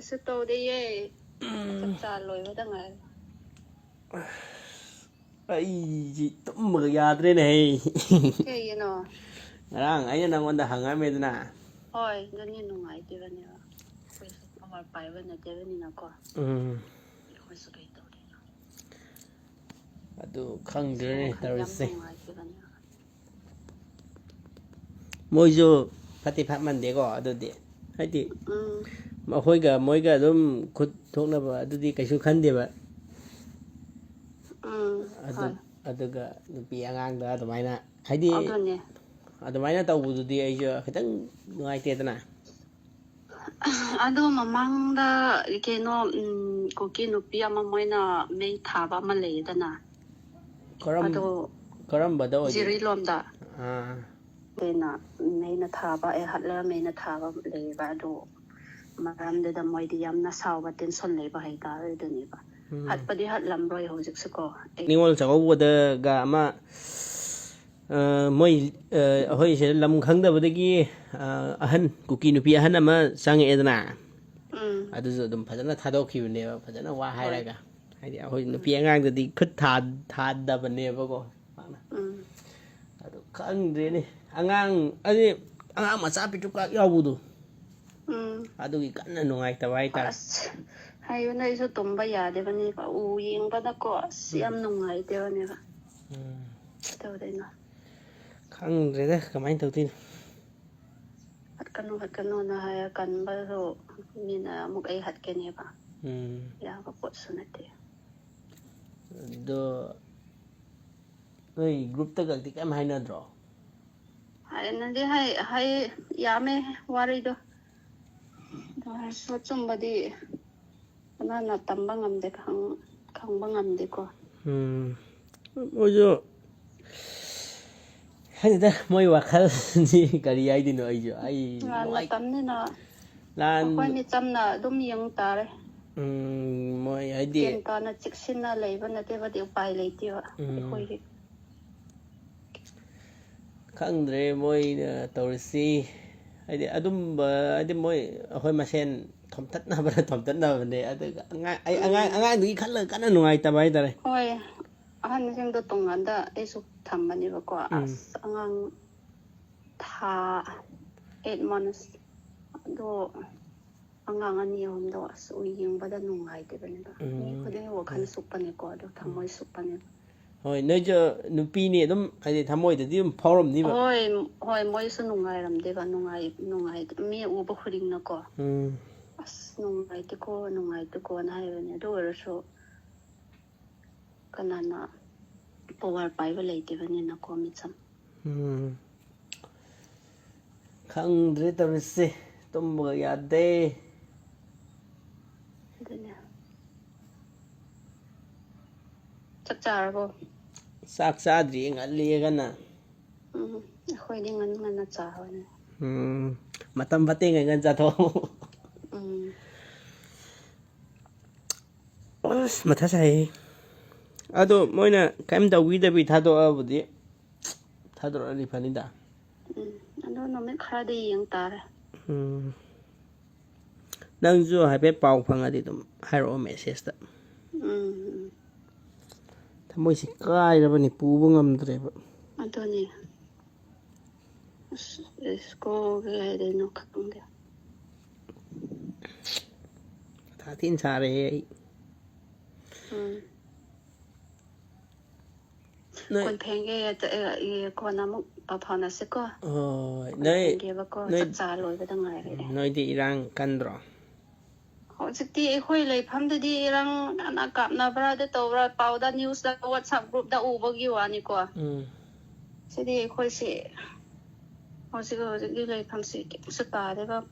Kasi tawde ye. Chalo ba dangal? Ay, tumagayadre na eh. Kaya yun o. Ngarang, ayun ang wanda hangame na. Hoy, ganyan nung ay, di ba niya? Pwede kamarpay ba na, di ba niya ako? Ako sa kayo tawde na. Ado, khangdre tarse. Nung ay, di ba niya? Moijo, pati patman de ko, ado di. Haiti. Moiga dum kut thok na ba, ado di kaisu khande ba. Aduga nupi angang da adumai na. Haiti. Adumai na tawbududi ayo khitang nuaitedana. Ado mamangda keno kuki nupi ama moina may thaba ama layedana. Karam bada oje. Jiri lomda. Kena may na thaba hatla may na thaba layeba ado maramda da moidi yam na sawa tension leba haitare duniba. Hat padi hat lamroy hojik siko. Ningol chakaw wada ga ama moi hoi se lam khangda badagi ahin kuki nupi ahin ama sange edana. Adu zo dum phajana thadokhi ne phajana wa hairaga. Haidi hoi nupi angang da di khut thada bane ba ko. Adu khangde ne angang ani angang macha pitukak yabudu. Adu gi kanna nungai tawai ta. Hayo na iso tumba ya de bani ka uying bada ko siam nungai de bani ka. Tawde na. Khangde da kamai tawtin. Hat kanu na haya kan ba so mina muk ai hat kene ba. Ya ka pot sunate. Do noi group ta gak tikam hai na dro. Hai na de hai ya me wari do. Da so chumba di na tamba ngamde khangba ngamde ko. Ojo Hada moi wakal ni kari ai dino aijo ai la tamne na lan ko ni chamna dum yang tare moi ai di ken ka na chiksin na leiba na te ba de upai leiti wa khoi khangdre moi torsi ai di adum ai di moi hoi masen thomtat na ne angang ni khalla kana nungai ta bai tare hoi ahan sing do tonganda esu thambani ba ko angang tha 8 months do angang ani om do su ying ba da nungai te bani ba ni ko de wo khan supane ko do thamoi supane hoi nei jo nupi ni dum ai thamoi de dim phorom ni ba hoi moi su nungai ram de ba nungai mi u ba khuring na ko as nungai te ko na hai ne do so kanana power pai ba leite bani na ko mi cham khangdre tarse tumba yade dene chachar bo sak sadri ngali gana khoi ding ngan na cha ho ne matam bate ngan ja tho os matha sai ado moina kaim da wi da bi thado abudi thado ali fanida ado no me khara de yang tare nang jo ha be pau phangadi dum hairo message ta thamoi si kai ra bani pu bu ngamdre ba ado ni sko ge de no khang de tha tin sa re kon phenge ya kona mu pa phana se ko nei ko cha loi ba dang ai noi di irang kandro ho chiti khoi lei pham de di irang ana kap na bra de to bra pau da news da WhatsApp group da u ba gi wa ni ko se di khoi se ho se go de lei pham se ta de ba